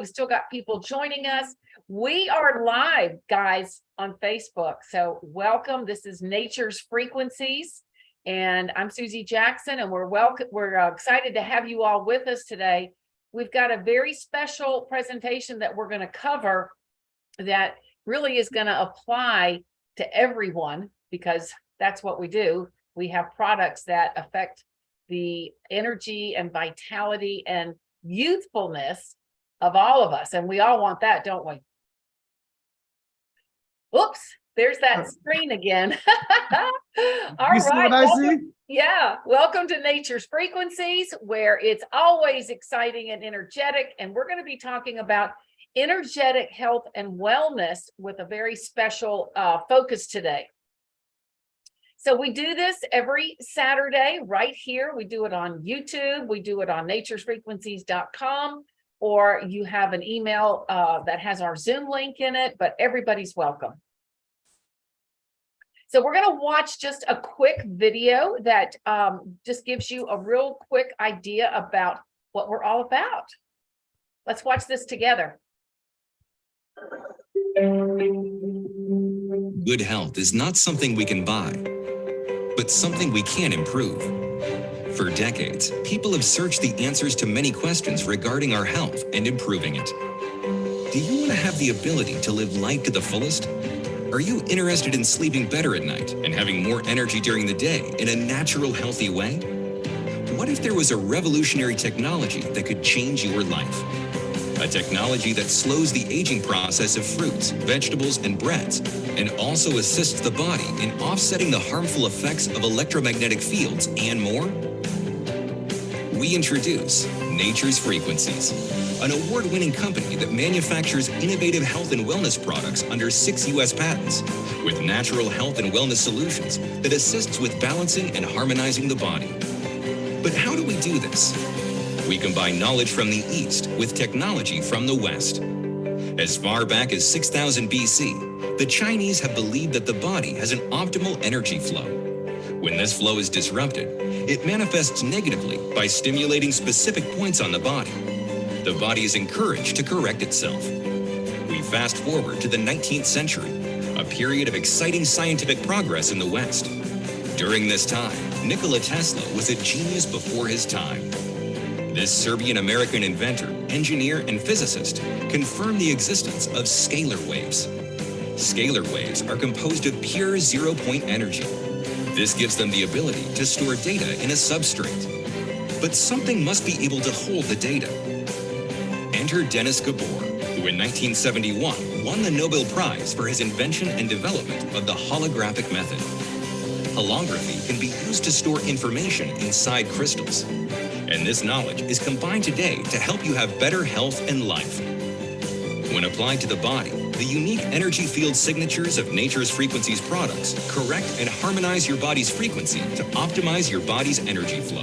We've still got people joining us. We are live, guys, on Facebook. So welcome. This is Nature's Frequencies, and I'm Susie Jackson, and we're excited to have you all with us today. We've got a very special presentation that we're going to cover that really is going to apply to everyone, because that's what we do. We have products that affect the energy and vitality and youthfulness of all of us, and we all want that, don't we? Oops, there's that screen again. All right, welcome. Yeah, welcome to Nature's Frequencies, where it's always exciting and energetic, and we're going to be talking about energetic health and wellness with a very special focus today. So we do this every Saturday right here. We do it on YouTube. We do it on naturesfrequencies.com, or you have an email that has our Zoom link in it, but everybody's welcome. So we're going to watch just a quick video that just gives you a real quick idea about what we're all about. Let's watch this together. Good health is not something we can buy, but something we can improve. For decades, people have searched the answers to many questions regarding our health and improving it. Do you want to have the ability to live life to the fullest? Are you interested in sleeping better at night and having more energy during the day in a natural, healthy way? What if there was a revolutionary technology that could change your life? A technology that slows the aging process of fruits, vegetables, and breads, and also assists the body in offsetting the harmful effects of electromagnetic fields and more? We introduce Nature's Frequencies, an award-winning company that manufactures innovative health and wellness products under 6 U.S. patents, with natural health and wellness solutions that assists with balancing and harmonizing the body. But how do we do this? We combine knowledge from the East with technology from the West. As far back as 6000 BC, the Chinese have believed that the body has an optimal energy flow. When this flow is disrupted, it manifests negatively by stimulating specific points on the body. The body is encouraged to correct itself. We fast forward to the 19th century, a period of exciting scientific progress in the West. During this time, Nikola Tesla was a genius before his time. This Serbian-American inventor, engineer, and physicist confirmed the existence of scalar waves. Scalar waves are composed of pure zero-point energy. This gives them the ability to store data in a substrate. But something must be able to hold the data. Enter Dennis Gabor, who in 1971 won the Nobel Prize for his invention and development of the holographic method. Holography can be used to store information inside crystals. And this knowledge is combined today to help you have better health and life. When applied to the body, the unique energy field signatures of Nature's Frequencies products correct and harmonize your body's frequency to optimize your body's energy flow.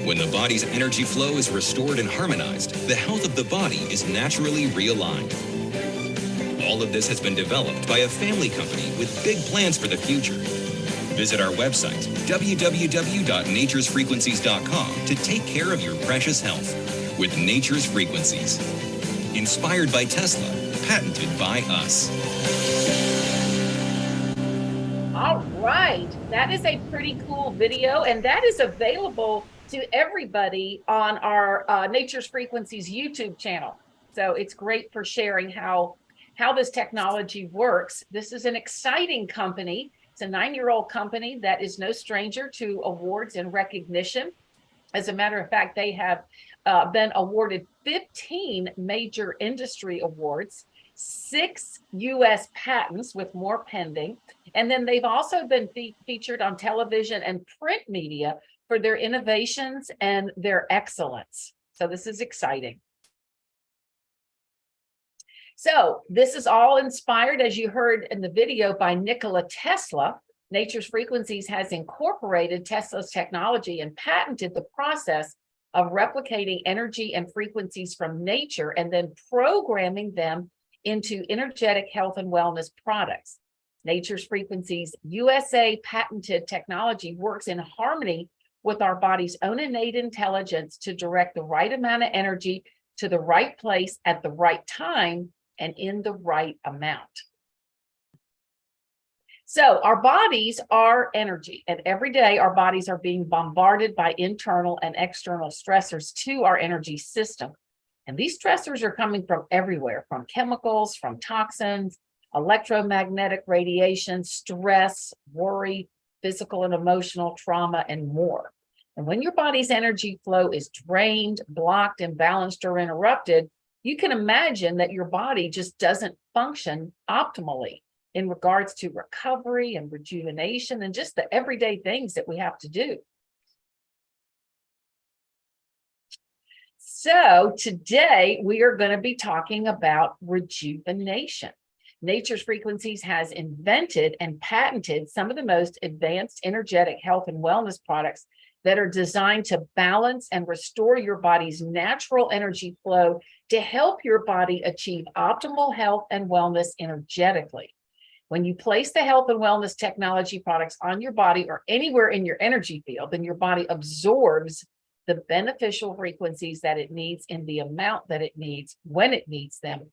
When the body's energy flow is restored and harmonized, the health of the body is naturally realigned. All of this has been developed by a family company with big plans for the future. Visit our website, www.naturesfrequencies.com, to take care of your precious health with Nature's Frequencies. Inspired by Tesla, patented by us. All right, that is a pretty cool video, and that is available to everybody on our Nature's Frequencies YouTube channel. So it's great for sharing how this technology works. This is an exciting company. It's a 9-year-old company that is no stranger to awards and recognition. As a matter of fact, they have been awarded 15 major industry awards, 6 U.S. patents with more pending, and then they've also been featured on television and print media for their innovations and their excellence. So this is exciting. So this is all inspired, as you heard in the video, by Nikola Tesla. Nature's Frequencies has incorporated Tesla's technology and patented the process of replicating energy and frequencies from nature and then programming them into energetic health and wellness products. Nature's Frequencies USA patented technology works in harmony with our body's own innate intelligence to direct the right amount of energy to the right place at the right time and in the right amount. So our bodies are energy, and every day our bodies are being bombarded by internal and external stressors to our energy system. And these stressors are coming from everywhere, from chemicals, from toxins, electromagnetic radiation, stress, worry, physical and emotional trauma, and more. And when your body's energy flow is drained, blocked, imbalanced, or interrupted, you can imagine that your body just doesn't function optimally in regards to recovery and rejuvenation and just the everyday things that we have to do. So today we are going to be talking about rejuvenation. Nature's Frequencies has invented and patented some of the most advanced energetic health and wellness products that are designed to balance and restore your body's natural energy flow to help your body achieve optimal health and wellness energetically. When you place the health and wellness technology products on your body or anywhere in your energy field, then your body absorbs the beneficial frequencies that it needs in the amount that it needs when it needs them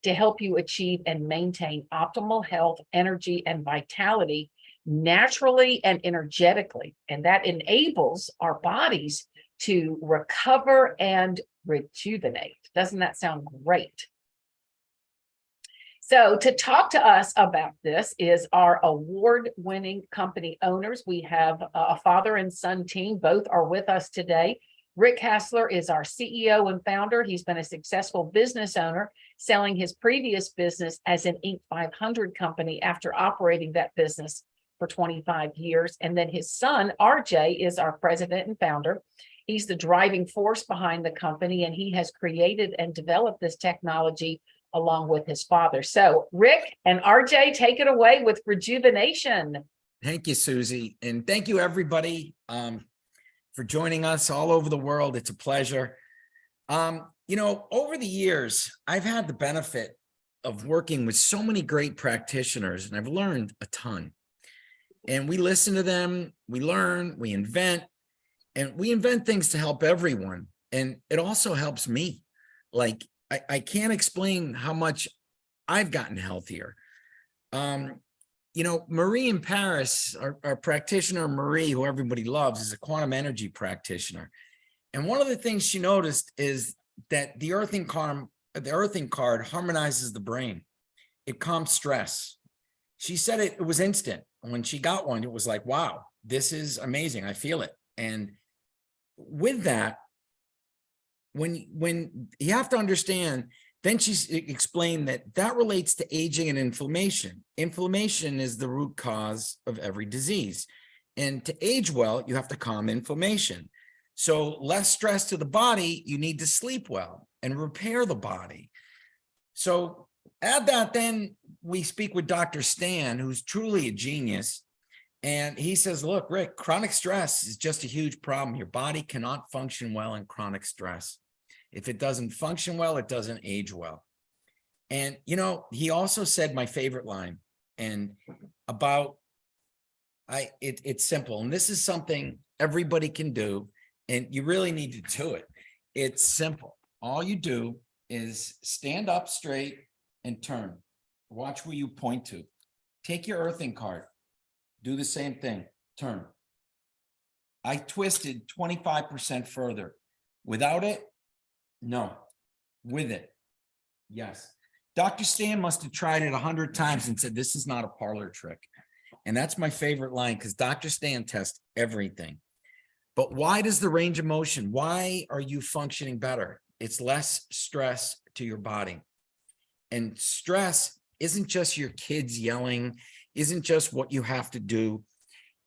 to help you achieve and maintain optimal health, energy, and vitality naturally and energetically. And that enables our bodies to recover and rejuvenate. Doesn't that sound great? So to talk to us about this is our award-winning company owners. We have a father and son team. Both are with us today. Rick Hassler is our CEO and founder. He's been a successful business owner, selling his previous business as an Inc. 500 company after operating that business for 25 years. And then his son, RJ, is our president and founder. He's the driving force behind the company, and he has created and developed this technology along with his father. So Rick and RJ, take it away with rejuvenation. Thank you, Susie. And thank you, everybody, for joining us all over the world. It's a pleasure. You know, over the years, I've had the benefit of working with so many great practitioners, and I've learned a ton. And we listen to them, we learn, we invent, and we invent things to help everyone. And it also helps me. Like, I can't explain how much I've gotten healthier. You know, Marie in Paris, our practitioner, Marie, who everybody loves, is a quantum energy practitioner. And one of the things she noticed is that the earthing card harmonizes the brain. It calms stress. She said it was instant. When she got one, it was like, wow, this is amazing. I feel it. And with that, when you have to understand, then she explained that relates to aging and inflammation. Inflammation is the root cause of every disease. And to age well, you have to calm inflammation. So less stress to the body, you need to sleep well and repair the body. So add that, then we speak with Dr. Stan, who's truly a genius. And he says, look, Rick, chronic stress is just a huge problem. Your body cannot function well in chronic stress. If it doesn't function well, it doesn't age well. And, you know, he also said my favorite line, and about, it's simple. And this is something everybody can do, and you really need to do it. It's simple. All you do is stand up straight and turn. Watch where you point to. Take your earthing card. Do the same thing. Turn. I twisted 25% further. Without it, no. With it, yes. Dr. Stan must have tried it 100 times and said, this is not a parlor trick. And that's my favorite line, because Dr. Stan tests everything. But why does the range of motion? Why are you functioning better? It's less stress to your body. And stress isn't just your kids yelling, isn't just what you have to do.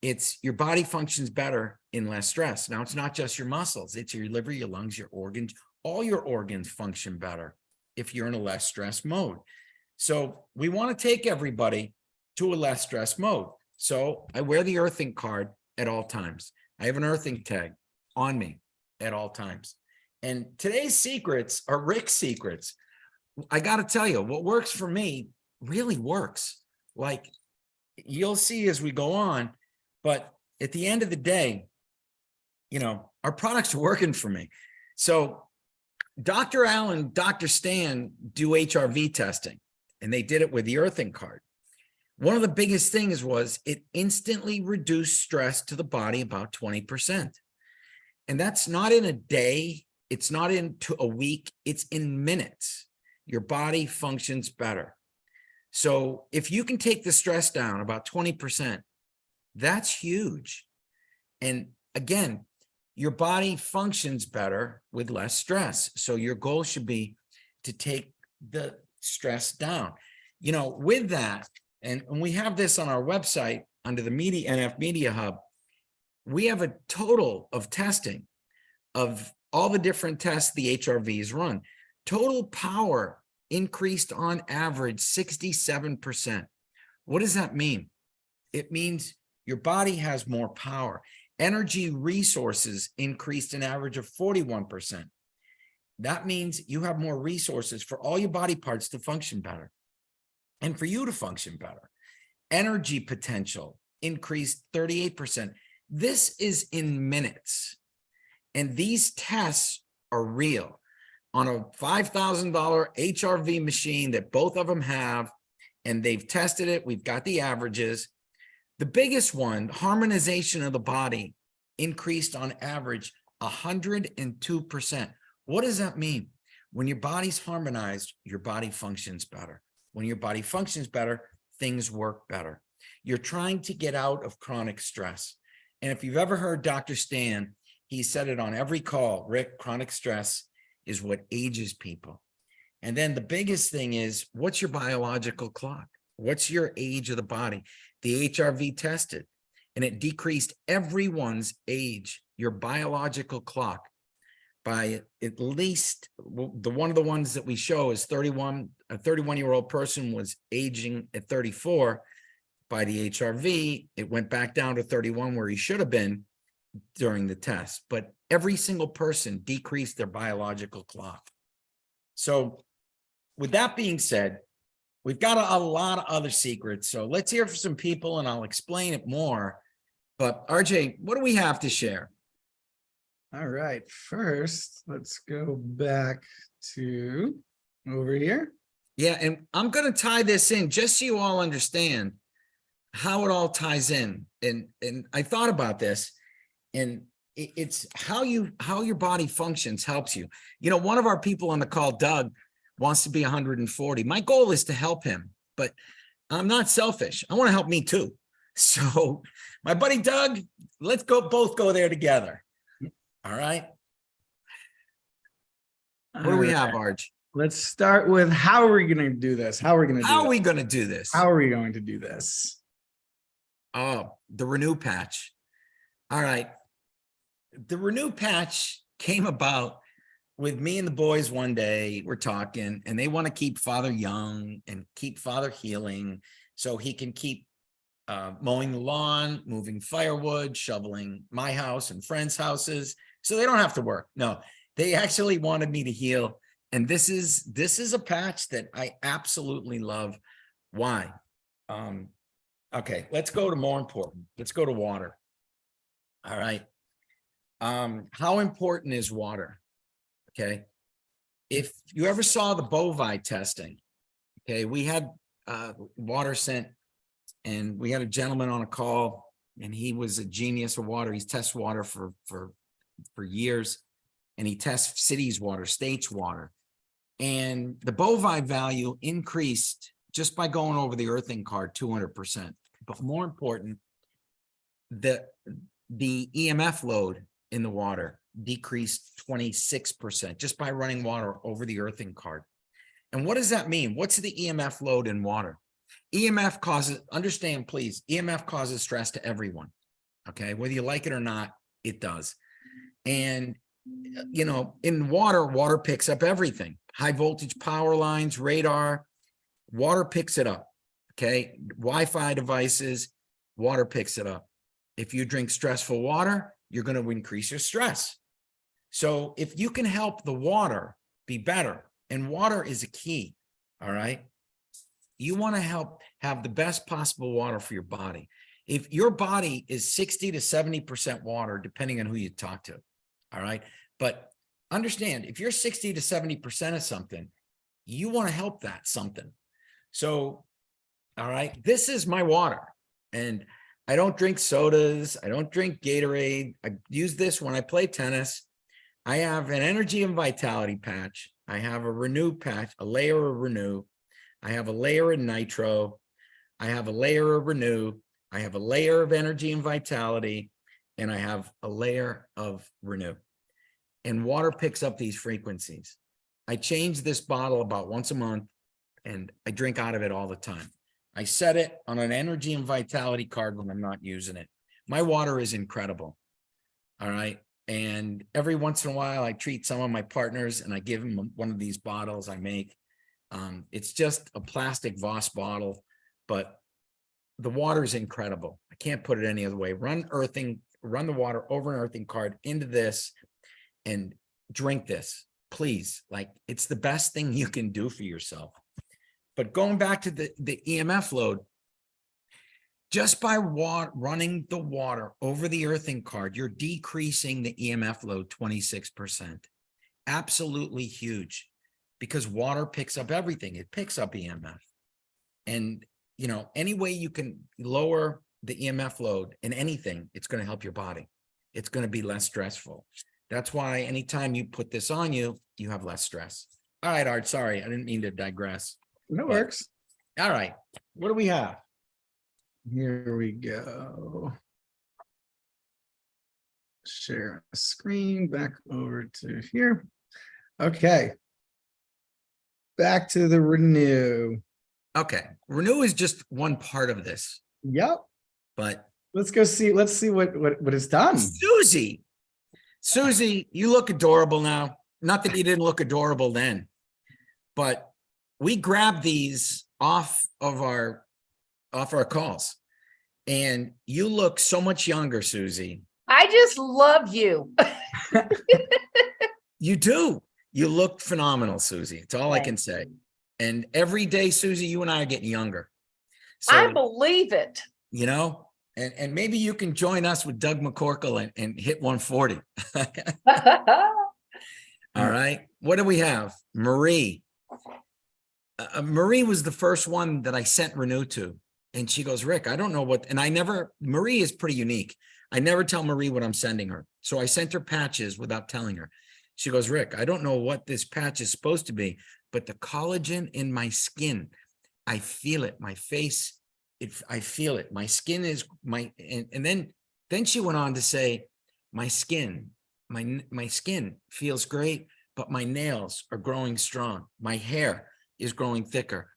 It's your body functions better in less stress. Now, it's not just your muscles. It's your liver, your lungs, your organs. All your organs function better if you're in a less stress mode. So we want to take everybody to a less stress mode. So I wear the earthing card at all times. I have an earthing tag on me at all times. And today's secrets are Rick's secrets. I got to tell you, what works for me really works. Like, you'll see as we go on, but at the end of the day, you know, our products are working for me. So Dr. Allen, Dr. Stan do HRV testing, and they did it with the earthing card. One of the biggest things was it instantly reduced stress to the body about 20%. And that's not in a day. It's not into a week. It's in minutes. Your body functions better. So if you can take the stress down about 20%, that's huge. And again, your body functions better with less stress. So your goal should be to take the stress down. You know, with that, and we have this on our website under the Media NF Media Hub, we have a total of testing of all the different tests the HRVs run. Total power increased on average 67%. What does that mean? It means your body has more power. Energy resources increased an average of 41%. That means you have more resources for all your body parts to function better and for you to function better. Energy potential increased 38%. This is in minutes. And these tests are real on a $5,000 HRV machine that both of them have, and they've tested it. We've got the averages. The biggest one, harmonization of the body, increased on average 102%. What does that mean? When your body's harmonized, your body functions better. When your body functions better, things work better. You're trying to get out of chronic stress. And if you've ever heard Dr. Stan, he said it on every call, Rick, chronic stress is what ages people. And then the biggest thing is, what's your biological clock? What's your age of the body? The HRV tested, and it decreased everyone's age, your biological clock, by at least the one of the ones that we show is 31. A 31-year-old person was aging at 34 by the HRV. It went back down to 31 where he should have been during the test, but every single person decreased their biological clock. So with that being said, we've got a lot of other secrets. So let's hear from some people and I'll explain it more. But RJ, what do we have to share? All right, first, let's go back to over here. Yeah, and I'm going to tie this in just so you all understand how it all ties in. And I thought about this, and it's how your body functions helps you. You know, one of our people on the call, Doug, wants to be 140. My goal is to help him, but I'm not selfish. I want to help me too. So my buddy Doug, let's both go there together. All right. What do we have, Arj? Let's start with how are we going to do this? How are we going to do How are we going to do this? How are we going to do this? Oh, the Renew patch. All right. The Renew patch came about with me and the boys one day. We're talking, and they want to keep Father young and keep Father healing so he can keep mowing the lawn, moving firewood, shoveling my house and friends' houses, so they don't have to work. No, they actually wanted me to heal. And this is a patch that I absolutely love. Why? Okay, let's go to more important. Let's go to water. All right. How important is water? Okay. If you ever saw the bovine testing, okay, we had water sent, and we had a gentleman on a call, and he was a genius of water. He's tested water for years, and he tests cities' water, states' water. And the bovine value increased just by going over the earthing card 200%. But more important, the EMF load in the water decreased 26% just by running water over the earthing card. And what does that mean? What's the EMF load in water? EMF causes, understand please, EMF causes stress to everyone. Okay, whether you like it or not, it does. And you know, in water picks up everything. High voltage power lines, radar, water picks it up. Okay, Wi-Fi devices, water picks it up. If you drink stressful water, you're going to increase your stress. So if you can help the water be better, and water is a key, all right? You want to help have the best possible water for your body. If your body is 60 to 70% water, depending on who you talk to, all right? But understand if you're 60 to 70% of something, you want to help that something. So, all right, this is my water. And I don't drink sodas. I don't drink Gatorade. I use this when I play tennis. I have an energy and vitality patch. I have a Renew patch, a layer of Renew. I have a layer of Nitro. I have a layer of Renew. I have a layer of energy and vitality. And I have a layer of Renew. And water picks up these frequencies. I change this bottle about once a month and I drink out of it all the time. I set it on an energy and vitality card when I'm not using it. My water is incredible. All right. And every once in a while, I treat some of my partners and I give them one of these bottles I make. It's just a plastic Voss bottle, but the water is incredible. I can't put it any other way. Run the water over an earthing card into this and drink this, please. Like, it's the best thing you can do for yourself. But going back to the EMF load, just by running the water over the earthing card, you're decreasing the EMF load 26%. Absolutely huge, because water picks up everything. It picks up EMF. And, you know, any way you can lower the EMF load in anything, it's going to help your body. It's going to be less stressful. That's why anytime you put this on you, you have less stress. All right, Art, sorry, I didn't mean to digress. That works. All right, what do we have? Here we go. Share a screen back over to here. Okay. Back to the Renew. Okay, Renew is just one part of this, Yep. but Let's go see. Let's see what it's done. Susie, you look adorable now. Not that you didn't look adorable then, but we grabbed these off our calls, and you look so much younger, Susie. I just love you. You do. You look phenomenal, Susie. It's all I can say. And every day, Susie, you and I are getting younger. So, I believe it. you know, and maybe you can join us with Doug McCorkle and hit 140. All right. What do we have? Marie. Marie was the first one that I sent Renew to. And she goes, Rick, I don't know what, and Marie is pretty unique. I never tell Marie what I'm sending her. So I sent her patches without telling her. She goes, Rick, I don't know what this patch is supposed to be, but the collagen in my skin, I feel it. My face, I feel it. My skin is and then she went on to say, my skin feels great, but my nails are growing strong. My hair is growing thicker.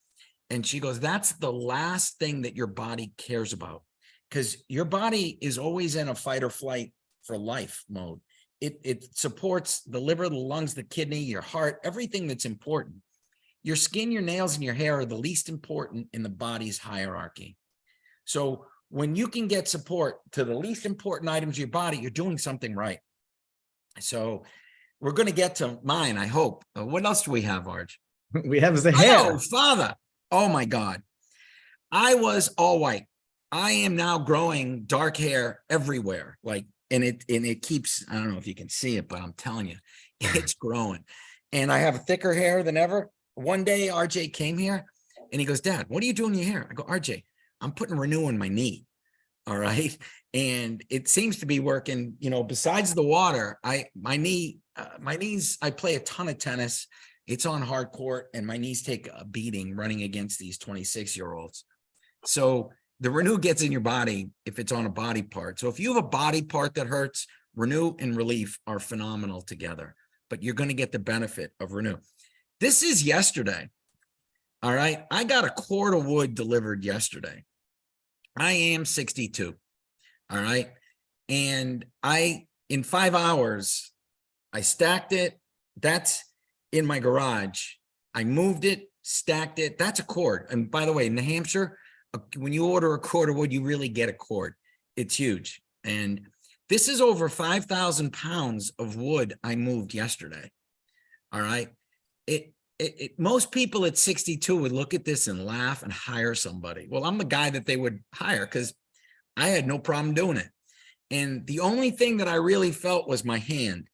And she goes, that's the last thing that your body cares about, because your body is always in a fight or flight for life mode. It supports the liver, the lungs, the kidney, your heart, everything that's important. Your skin, your nails, and your hair are the least important in the body's hierarchy. So when you can get support to the least important items of your body, you're doing something right. So we're going to get to mine, I hope. What else do we have, Arj? We have the hair. Oh, Father. Oh, my God. I was all white. I am now growing dark hair everywhere. And it keeps, I don't know if you can see it, but I'm telling you, it's growing. And I have thicker hair than ever. One day, RJ came here and he goes, Dad, what are you doing in your hair? I go, RJ, I'm putting Renew in my knee. All right. And it seems to be working, you know, besides the water, my knees, I play a ton of tennis. It's on hard court and my knees take a beating running against these 26-year-olds. So the Renew gets in your body if it's on a body part. So if you have a body part that hurts, Renew and Relief are phenomenal together, but you're going to get the benefit of Renew. This is yesterday. All right. I got a cord of wood delivered yesterday. I am 62. All right. And in 5 hours, I stacked it. That's in my garage. I moved it, stacked it. That's a cord. And by the way, in New Hampshire, when you order a cord of wood, you really get a cord. It's huge. And this is over 5,000 pounds of wood I moved yesterday. All right. Most people at 62 would look at this and laugh and hire somebody. Well, I'm the guy that they would hire because I had no problem doing it. And the only thing that I really felt was my hand.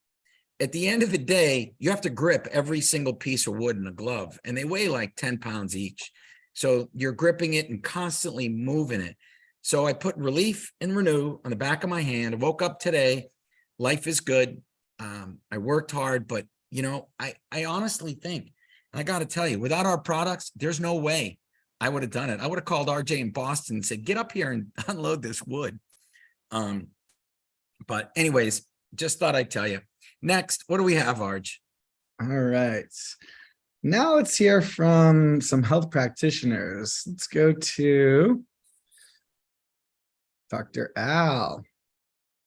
at the end of the day, you have to grip every single piece of wood in a glove, and they weigh like 10 pounds each. So you're gripping it and constantly moving it. So I put Relief and Renew on the back of my hand. I woke up today. Life is good. I worked hard, but I honestly think, and I got to tell you, without our products, there's no way I would have done it. I would have called RJ in Boston and said, get up here and unload this wood. But anyways, just thought I'd tell you. Next, what do we have, Arj? All right. Now let's hear from some health practitioners. Let's go to Dr. Al.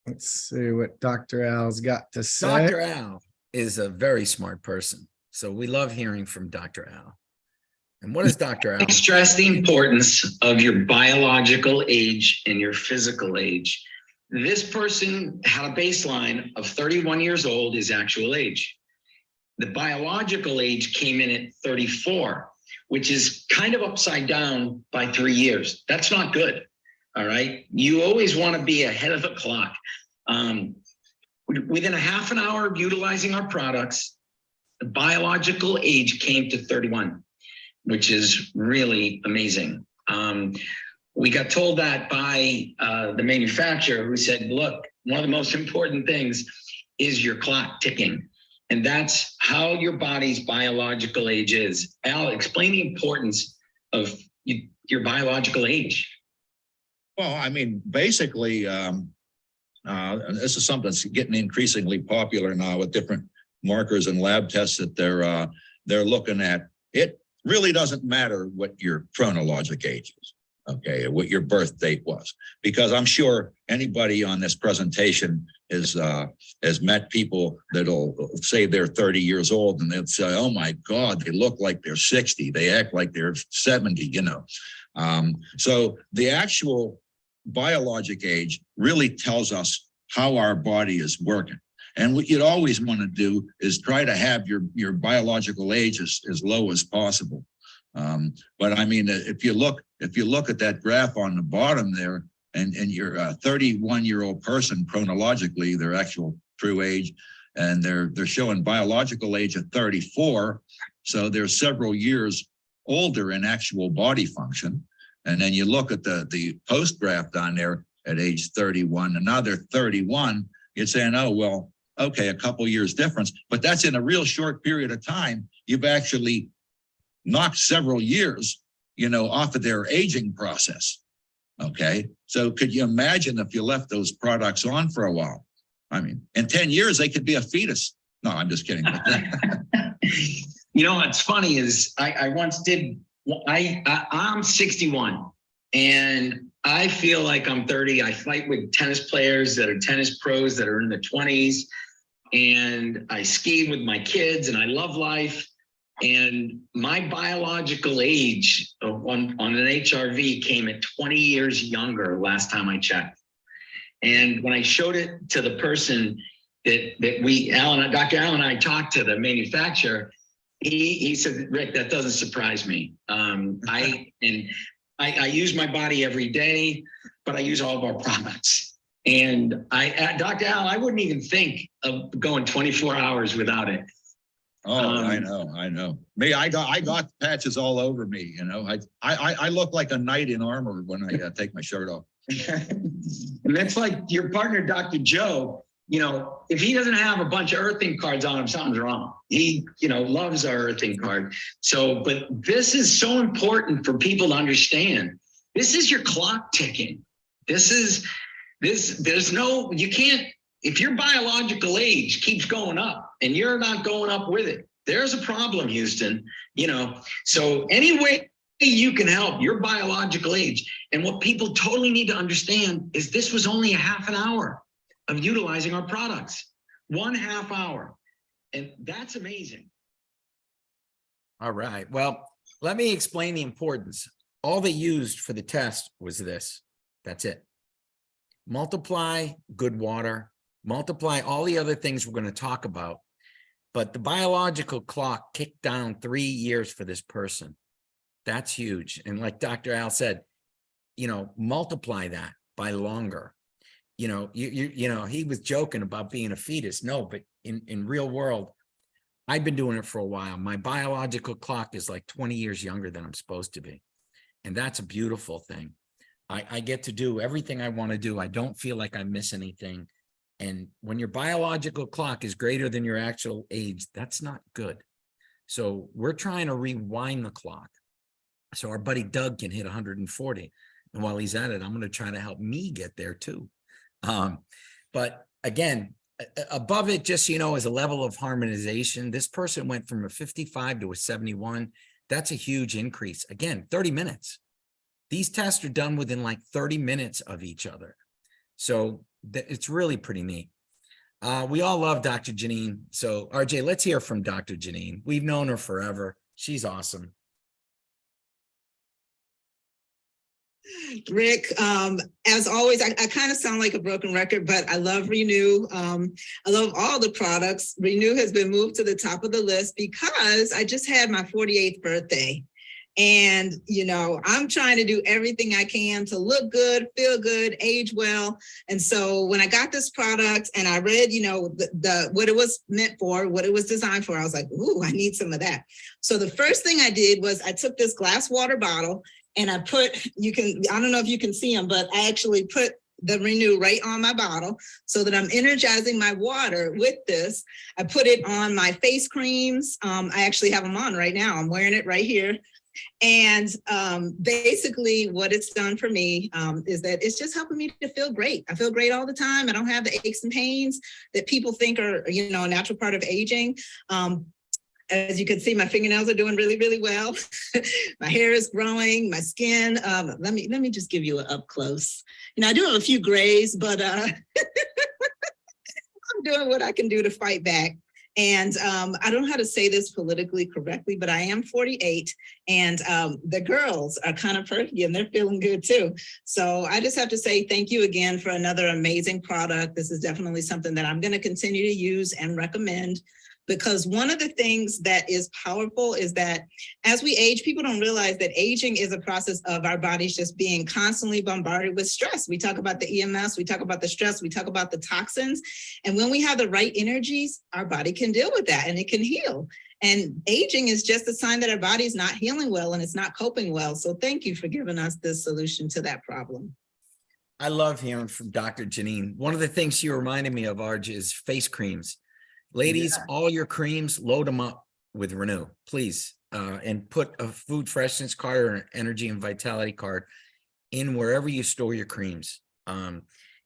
Let's see what Dr. Al's got to say. Dr. Al is a very smart person. So we love hearing from Dr. Al. And what is Dr. Al? Stress the importance of your biological age and your physical age. This person had a baseline of 31 years old, his actual age. The biological age came in at 34, which is kind of upside down by 3 years. That's not good. All right. You always want to be ahead of the clock. Within a half an hour of utilizing our products, the biological age came to 31, which is really amazing. We got told that by the manufacturer, who said, look, one of the most important things is your clock ticking. And that's how your body's biological age is. Al, explain the importance of your biological age. Well, I mean, basically, this is something that's getting increasingly popular now with different markers and lab tests that they're looking at. It really doesn't matter what your chronologic age is, okay, what your birth date was, because I'm sure anybody on this presentation has met people that'll say they're 30 years old and they'll say, oh my God, they look like they're 60. They act like they're 70, So the actual biologic age really tells us how our body is working. And what you'd always want to do is try to have your biological age as low as possible. But I mean, if you look at that graph on the bottom there, and you're a 31-year-old person chronologically, their actual true age, and they're showing biological age at 34, so they're several years older in actual body function. And then you look at the post graph down there at age 31, and now they're 31. You're saying, oh well, okay, a couple years difference, but that's in a real short period of time. You've actually knocked several years, off of their aging process. Okay, so could you imagine if you left those products on for a while? I mean, in 10 years, they could be a fetus. No, I'm just kidding. What's funny is I once did, I'm 61 and I feel like I'm 30. I fight with tennis players that are tennis pros that are in the 20s, and I ski with my kids and I love life. And my biological age on an HRV came at 20 years younger last time I checked. And when I showed it to the person that Dr. Allen and I talked to, the manufacturer, he said, Rick, that doesn't surprise me. I use my body every day, but I use all of our products. And Dr. Allen, I wouldn't even think of going 24 hours without it. Oh, I know. Me, I got patches all over me. I look like a knight in armor when I take my shirt off. And that's like your partner, Dr. Joe. If he doesn't have a bunch of earthing cards on him, something's wrong. He, loves our earthing card. So, but this is so important for people to understand. This is your clock ticking. There's no, you can't. If your biological age keeps going up and you're not going up with it, there's a problem, Houston. So any way you can help your biological age. And what people totally need to understand is this was only a half an hour of utilizing our products, 1/2 hour. And that's amazing. All right. Well, let me explain the importance. All they used for the test was this. That's it. Multiply good water, multiply all the other things we're going to talk about. But the biological clock kicked down 3 years for this person. That's huge. And like Dr. Al said, multiply that by longer. he was joking about being a fetus. No, but in real world, I've been doing it for a while. My biological clock is like 20 years younger than I'm supposed to be. And that's a beautiful thing. I get to do everything I want to do. I don't feel like I miss anything. And when your biological clock is greater than your actual age, that's not good. So we're trying to rewind the clock so our buddy Doug can hit 140. And while he's at it, I'm going to try to help me get there too. But again, above it, just, is a level of harmonization. This person went from a 55 to a 71. That's a huge increase. Again, 30 minutes. These tests are done within like 30 minutes of each other. So it's really pretty neat. We all love Dr. Janine. So RJ, let's hear from Dr. Janine. We've known her forever. She's awesome. Rick, as always, I kind of sound like a broken record, but I love Renew. I love all the products. Renew has been moved to the top of the list because I just had my 48th birthday. And, I'm trying to do everything I can to look good, feel good, age well. And so when I got this product and I read, what it was meant for, what it was designed for, I was like, ooh, I need some of that. So the first thing I did was I took this glass water bottle and I don't know if you can see them, but I actually put the Renew right on my bottle so that I'm energizing my water with this. I put it on my face creams. I actually have them on right now. I'm wearing it right here. And basically what it's done for me is that it's just helping me to feel great. I feel great all the time. I don't have the aches and pains that people think are, a natural part of aging. As you can see, my fingernails are doing really, really well. My hair is growing, my skin. Let me just give you an up close. I do have a few grays, but I'm doing what I can do to fight back. And I don't know how to say this politically correctly, but I am 48 and the girls are kind of perky and they're feeling good too. So I just have to say thank you again for another amazing product. This is definitely something that I'm going to continue to use and recommend. Because one of the things that is powerful is that as we age, people don't realize that aging is a process of our bodies just being constantly bombarded with stress. We talk about the EMS, we talk about the stress, we talk about the toxins. And when we have the right energies, our body can deal with that and it can heal. And aging is just a sign that our body is not healing well and it's not coping well. So thank you for giving us this solution to that problem. I love hearing from Dr. Janine. One of the things she reminded me of, Arj, is face creams. Ladies, all your creams, load them up with Renew, please. And put a food freshness card or an energy and vitality card in wherever you store your creams.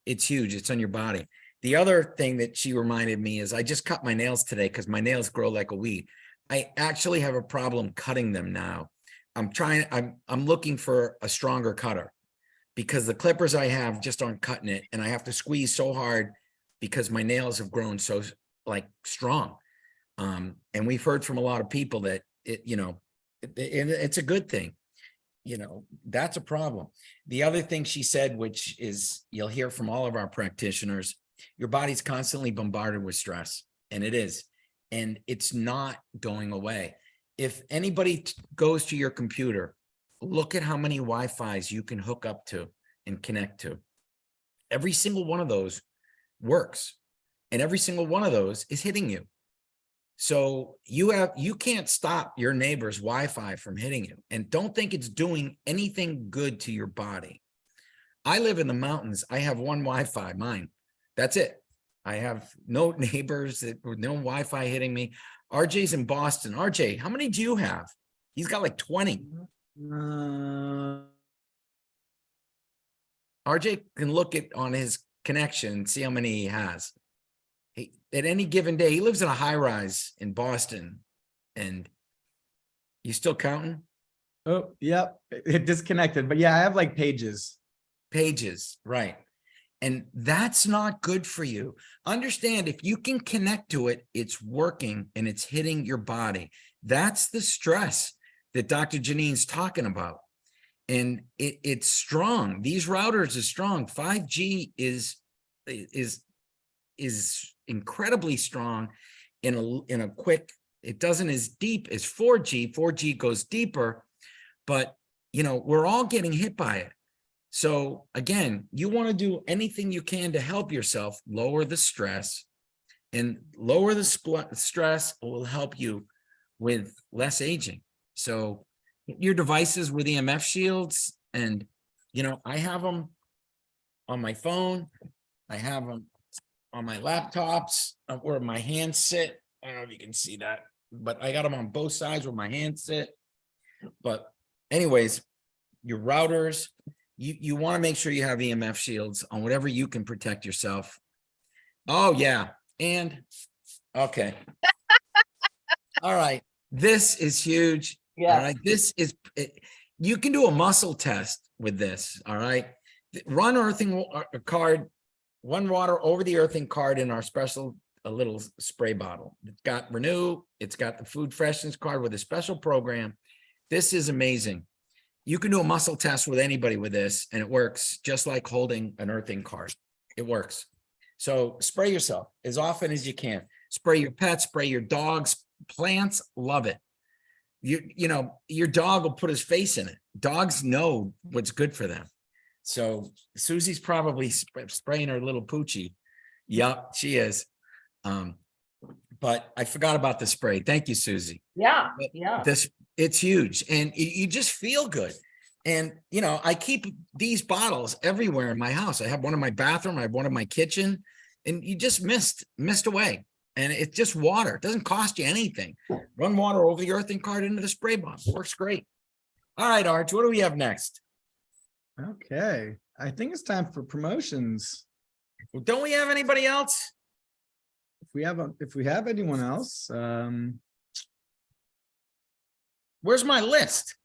It's huge. It's on your body. The other thing that she reminded me is I just cut my nails today because my nails grow like a weed. I actually have a problem cutting them now. I'm looking for a stronger cutter because the clippers I have just aren't cutting it. And I have to squeeze so hard because my nails have grown so strong. And we've heard from a lot of people that it's a good thing. That's a problem. The other thing she said, which is you'll hear from all of our practitioners, your body's constantly bombarded with stress, and it is, and it's not going away. If anybody goes to your computer, look at how many Wi-Fis you can hook up to and connect to. Every single one of those works. And every single one of those is hitting you. So you can't stop your neighbor's Wi-Fi from hitting you. And don't think it's doing anything good to your body. I live in the mountains. I have one Wi-Fi, mine. That's it. I have no neighbors, no Wi-Fi hitting me. RJ's in Boston. RJ, how many do you have? He's got like 20. RJ can look on his connection and see how many he has. At any given day, he lives in a high rise in Boston, and you still counting? Oh, yep. It disconnected. But yeah, I have like pages. Pages, right. And that's not good for you. Understand, if you can connect to it, it's working and it's hitting your body. That's the stress that Dr. Janine's talking about. And it's strong. These routers are strong. 5G is incredibly strong in a quick, it doesn't as deep as 4G. 4G goes deeper, but we're all getting hit by it. So again, you want to do anything you can to help yourself lower the stress, and lower the stress will help you with less aging. So your devices with EMF shields, and I have them on my phone. I have them on my laptops where my hands sit. I don't know if you can see that, but I got them on both sides where my hands sit. But anyways, your routers, you want to make sure you have EMF shields on whatever you can protect yourself. Oh yeah. And okay. All right. This is huge. Yeah. All right. This is, you can do a muscle test with this. All right. Run earthing card, one water over the earthing card in our special, a little spray bottle. It's got Renew. It's got the food freshness card with a special program. This is amazing. You can do a muscle test with anybody with this, and it works just like holding an earthing card. It works. So spray yourself as often as you can. Spray your pets, spray your dogs, plants, love it. Your dog will put his face in it. Dogs know what's good for them. So Susie's probably spraying her little poochie. Yup, she is. But I forgot about the spray. Thank you, Susie. Yeah. Yeah. It's huge, and you just feel good. And I keep these bottles everywhere in my house. I have one in my bathroom, I have one in my kitchen, and you just mist away. And it's just water. It doesn't cost you anything. Run water over the earthing card into the spray bottle. Works great. All right, Arch, what do we have next? Okay, I think it's time for promotions. Well, don't we have anybody else? If we have anyone else, Where's my list?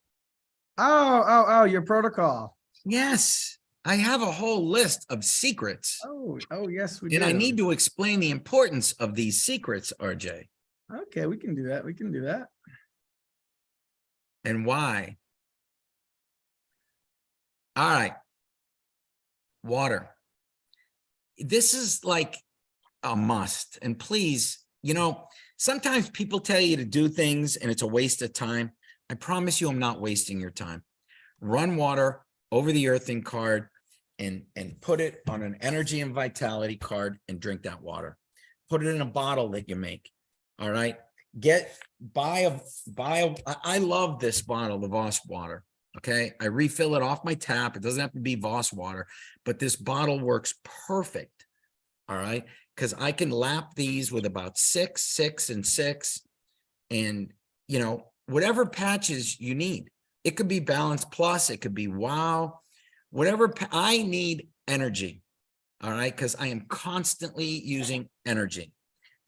oh, your protocol. Yes, I have a whole list of secrets. Oh, yes, we And do. I need to explain the importance of these secrets, RJ. Okay, we can do that. We can do that. And why. All right. Water. This is like a must. And please, sometimes people tell you to do things and it's a waste of time. I promise you, I'm not wasting your time. Run water over the earthing card and put it on an energy and vitality card and drink that water. Put it in a bottle that you make. All right. Buy I love this bottle of Voss water. Okay. I refill it off my tap. It doesn't have to be Voss water, but this bottle works perfect. All right. Because I can lap these with about 6, 6, and 6. And, whatever patches you need. It could be Balance Plus. It could be Wow. Whatever. I need energy. All right. Because I am constantly using energy.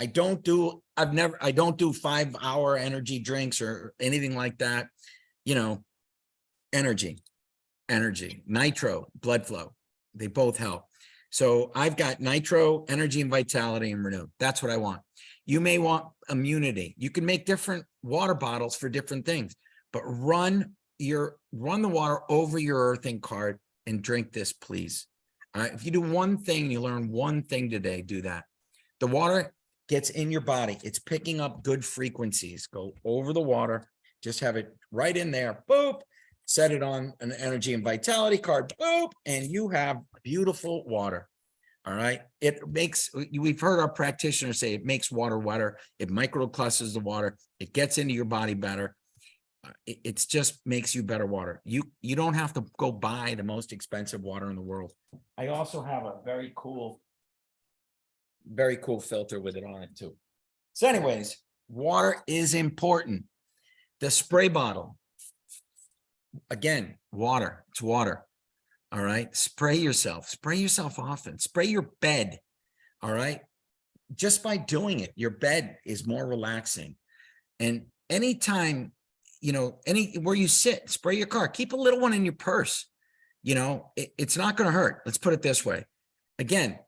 I don't do 5-hour energy drinks or anything like that. Energy, nitro, blood flow. They both help. So I've got nitro, energy and vitality, and Renew. That's what I want. You may want immunity. You can make different water bottles for different things, but run the water over your earthing card and drink this, please. All right. If you do one thing, you learn one thing today, do that. The water gets in your body. It's picking up good frequencies. Go over the water. Just have it right in there. Boop. Set it on an energy and vitality card. Boop. And you have beautiful water. All right. We've heard our practitioners say it makes water wetter. It microclusters the water. It gets into your body better. It just makes you better water. You don't have to go buy the most expensive water in the world. I also have a very cool filter with it on it too. So anyways, water is important. The spray bottle. Again, water. It's water. All right. Spray yourself often. Spray your bed. All right. Just by doing it, your bed is more relaxing. And anytime, where you sit, spray your car, keep a little one in your purse. It's not going to hurt. Let's put it this way. Again,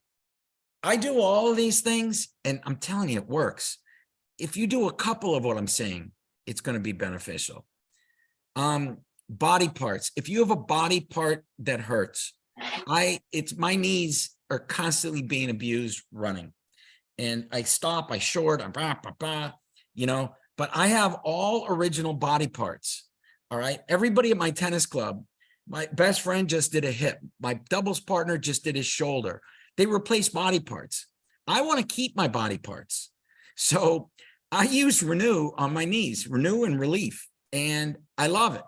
I do all of these things and I'm telling you, it works. If you do a couple of what I'm saying, it's going to be beneficial. Body parts. If you have a body part that hurts, my knees are constantly being abused running, and I stop, I short, but I have all original body parts. All right. Everybody at my tennis club My best friend just did a hip. My doubles partner just did his shoulder. They replace body parts. I want to keep my body parts. So I use Renew on my knees, Renew and Relief, and I love it.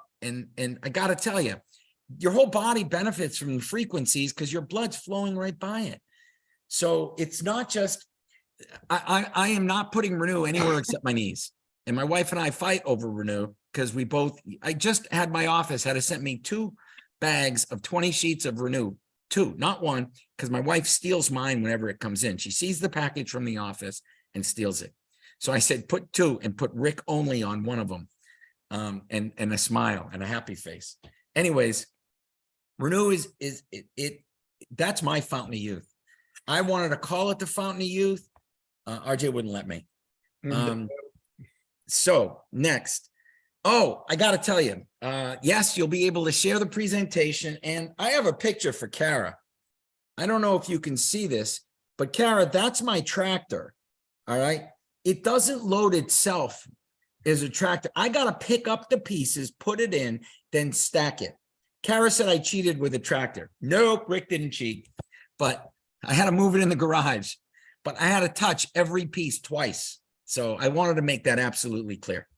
And I got to tell you, your whole body benefits from the frequencies because your blood's flowing right by it. So it's not just, I am not putting Renew anywhere except my knees. And my wife and I fight over Renew because I just had my office had to send me 2 bags of 20 sheets of Renew, 2, not 1, because my wife steals mine whenever it comes in. She sees the package from the office and steals it. So I said, put 2 and put Rick only on one of them. And a smile and a happy face. Anyways, Renew is that's my fountain of youth. I wanted to call it the fountain of youth. RJ wouldn't let me. So next, I got to tell you, yes, you'll be able to share the presentation, and I have a picture for Kara. I don't know if you can see this, but Kara, that's my tractor. All right. It doesn't load itself as a tractor. I got to pick up the pieces, put it in, then stack it. Kara said I cheated with a tractor. Nope, Rick didn't cheat, but I had to move it in the garage, but I had to touch every piece twice. So I wanted to make that absolutely clear.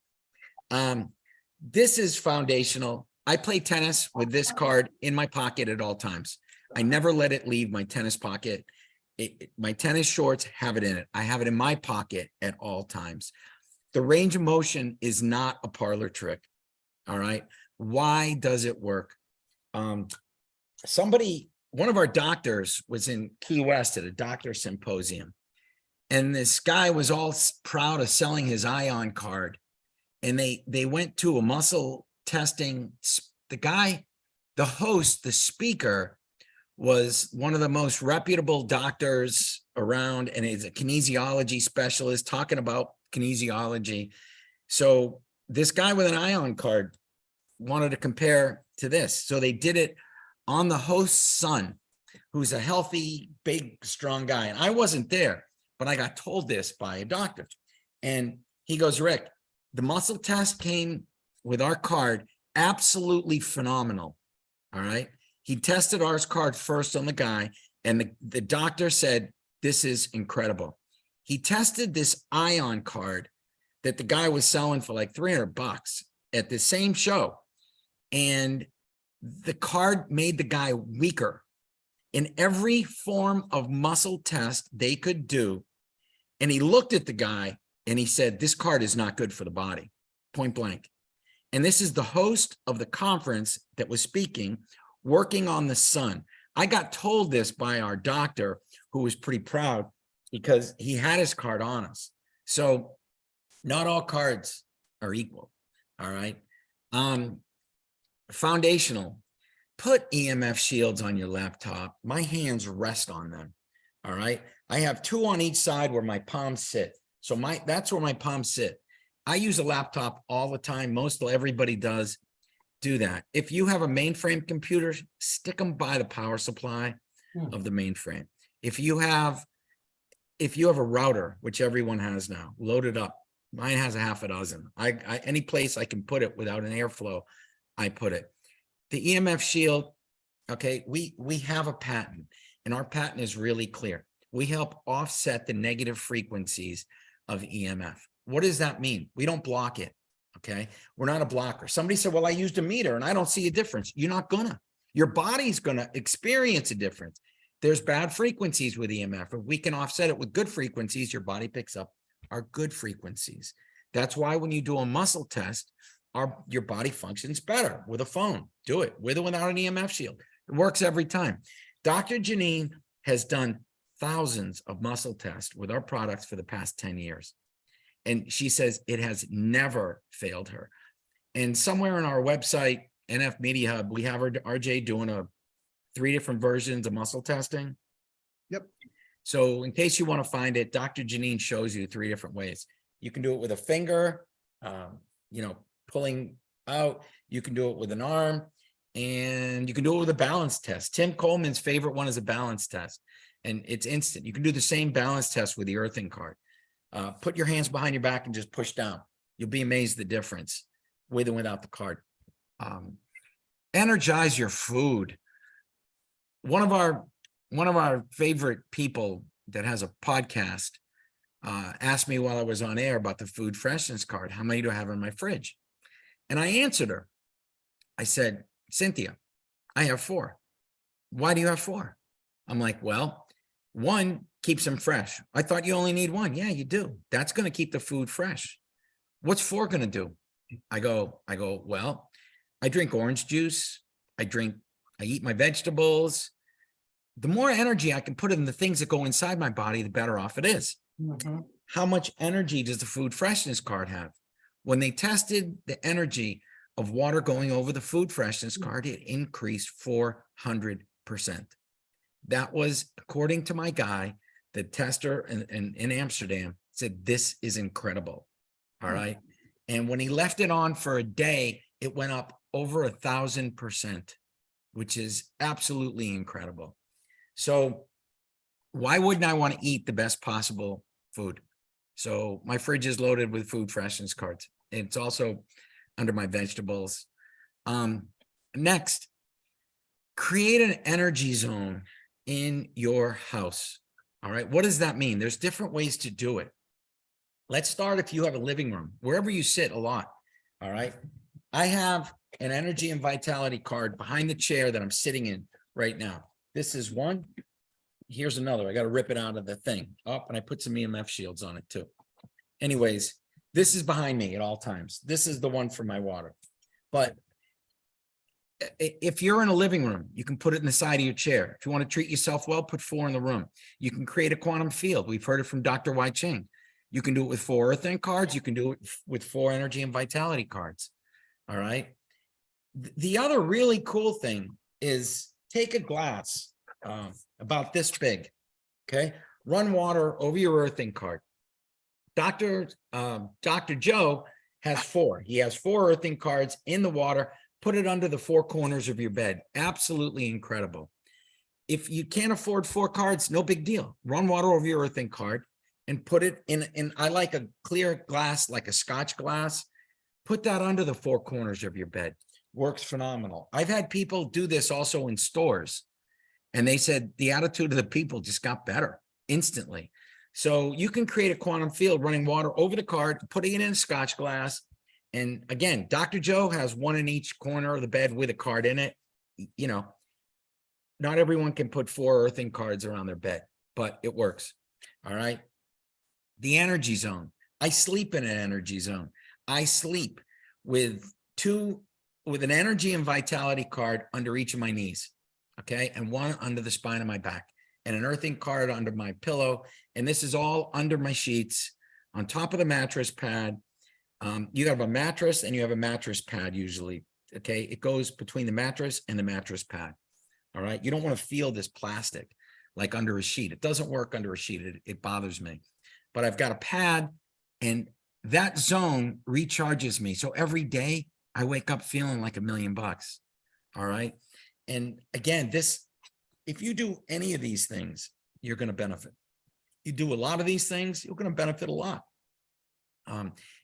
This is foundational. I play tennis with this card in my pocket at all times. I never let it leave my tennis pocket. My tennis shorts have it in it. I have it in my pocket at all times. The range of motion is not a parlor trick. All right. Why does it work? One of our doctors was in Key West at a doctor symposium. And this guy was all proud of selling his Ion card. And they went to a muscle testing. The host, the speaker, was one of the most reputable doctors around, and is a kinesiology specialist talking about kinesiology. So this guy with an Ion card wanted to compare to this. So they did it on the host's son, who's a healthy, big, strong guy. And I wasn't there, but I got told this by a doctor. And he goes, Rick, the muscle test came with our card, absolutely phenomenal. All right. He tested our card first on the guy, and the doctor said, this is incredible. He tested this Ion card that the guy was selling for like $300 at the same show. And the card made the guy weaker in every form of muscle test they could do. And he looked at the guy and he said, this card is not good for the body, point blank. And this is the host of the conference that was speaking, working on the son. I got told this by our doctor, who was pretty proud because he had his card on us. So not all cards are equal. All right. Foundational. Put EMF shields on your laptop. My hands rest on them. All right. I have 2 on each side where my palms sit. So that's where my palms sit. I use a laptop all the time. Everybody does. Do that. If you have a mainframe computer, stick them by the power supply of the mainframe. If you have a router, which everyone has now, load it up. Mine has a half a dozen. Any place I can put it without an airflow, I put it. The EMF shield, okay, we have a patent, and our patent is really clear. We help offset the negative frequencies of EMF. What does that mean? We don't block it. Okay. We're not a blocker. Somebody said, well, I used a meter and I don't see a difference. You're not gonna. Your body's gonna experience a difference. There's bad frequencies with EMF. If we can offset it with good frequencies, your body picks up our good frequencies. That's why when you do a muscle test, your body functions better with a phone. Do it with or without an EMF shield. It works every time. Dr. Janine has done thousands of muscle tests with our products for the past 10 years. And she says it has never failed her. And somewhere on our website, NF Media Hub, we have RJ doing 3 different versions of muscle testing. Yep. So in case you want to find it, Dr. Janine shows you 3 different ways. You can do it with a finger, pulling out. You can do it with an arm, and you can do it with a balance test. Tim Coleman's favorite one is a balance test, and it's instant. You can do the same balance test with the earthing card. Put your hands behind your back and just push down. You'll be amazed the difference with and without the card. energize your food. One of our favorite people that has a podcast asked me while I was on air about the food freshness card. How many do I have in my fridge? And I answered her. I said, Cynthia, I have 4. Why do you have 4? I'm like, well, 1 keeps them fresh. I thought you only need 1. Yeah, you do. That's going to keep the food fresh. What's 4 going to do? I go, well, I drink orange juice. I eat my vegetables. The more energy I can put in the things that go inside my body, the better off it is. How much energy does the food freshness card have? When they tested the energy of water going over the food freshness card, it increased 400%. That was, according to my guy, the tester in Amsterdam, said, this is incredible. All right. And when he left it on for a day, it went up over 1,000%, which is absolutely incredible. So why wouldn't I want to eat the best possible food? So my fridge is loaded with food freshness cards. It's also under my vegetables. Next, create an energy zone in your house. All right. What does that mean? There's different ways to do it. Let's start if you have a living room, wherever you sit a lot. All right. I have an energy and vitality card behind the chair that I'm sitting in right now. This is one. Here's another. I got to rip it out of the thing. Oh, and I put some EMF shields on it too. Anyways, this is behind me at all times. This is the one for my water. But if you're in a living room, you can put it in the side of your chair. If you want to treat yourself well, put 4 in the room. You can create a quantum field. We've heard it from Dr. Wai Ching. You can do it with 4 earthing cards. You can do it with 4 energy and vitality cards. All right. The other really cool thing is take a glass about this big. Okay. Run water over your earthing card. Dr. Joe has 4. He has 4 earthing cards in the water. Put it under the 4 corners of your bed. Absolutely incredible. If you can't afford 4 cards, no big deal. Run water over your earthing card and put it in I like a clear glass, like a Scotch glass. Put that under the 4 corners of your bed. Works phenomenal. I've had people do this also in stores, and they said the attitude of the people just got better instantly. So you can create a quantum field running water over the card, putting it in a Scotch glass. And again, Dr. Joe has 1 in each corner of the bed with a card in it. You know, not everyone can put 4 earthing cards around their bed, but it works. All right. The energy zone. I sleep in an energy zone. I sleep with an energy and vitality card under each of my knees. Okay. And 1 under the spine of my back, and an earthing card under my pillow. And this is all under my sheets on top of the mattress pad. You have a mattress and you have a mattress pad usually. Okay. It goes between the mattress and the mattress pad. All right. You don't want to feel this plastic like under a sheet. It doesn't work under a sheet. It bothers me. But I've got a pad, and that zone recharges me. So every day I wake up feeling like $1 million. All right. And again, if you do any of these things, you're going to benefit. You do a lot of these things, you're going to benefit a lot.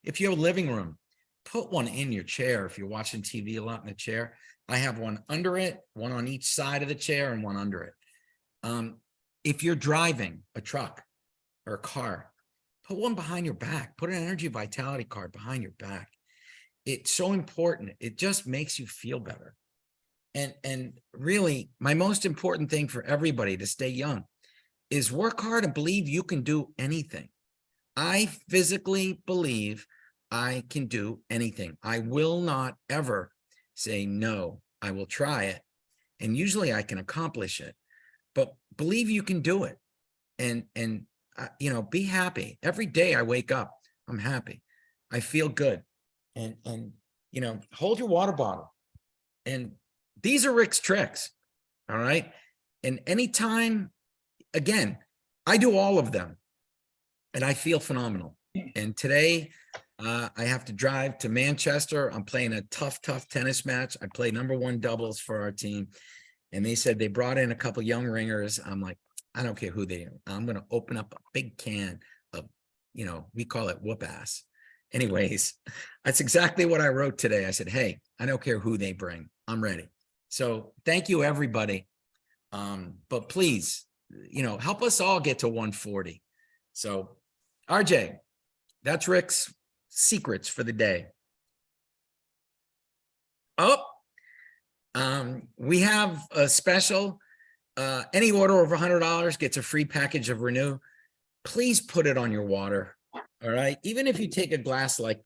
If you have a living room, put 1 in your chair. If you're watching TV a lot in the chair, I have 1 under it, 1 on each side of the chair, and 1 under it. If you're driving a truck or a car, put 1 behind your back. Put an energy vitality card behind your back. It's so important. It just makes you feel better. And really, my most important thing for everybody to stay young is work hard and believe you can do anything. I physically believe I can do anything. I will not ever say no. I will try it. And usually I can accomplish it. But believe you can do it. And you know, be happy. Every day I wake up, I'm happy. I feel good. And you know, hold your water bottle. And these are Rick's tricks. All right. And anytime, again, I do all of them and I feel phenomenal. And today I have to drive to Manchester. I'm playing a tough tennis match. I play #1 doubles for our team. And they said they brought in a couple young ringers. I'm like, I don't care who they are. I'm going to open up a big can of, you know, we call it whoop ass. Anyways, that's exactly what I wrote today. I said, hey, I don't care who they bring. I'm ready. So thank you, everybody. But please, help us all get to 140. So RJ, that's Rick's secrets for the day. Oh, we have a special. Any order over $100 gets a free package of Renew. Please put it on your water. All right. Even if you take a glass like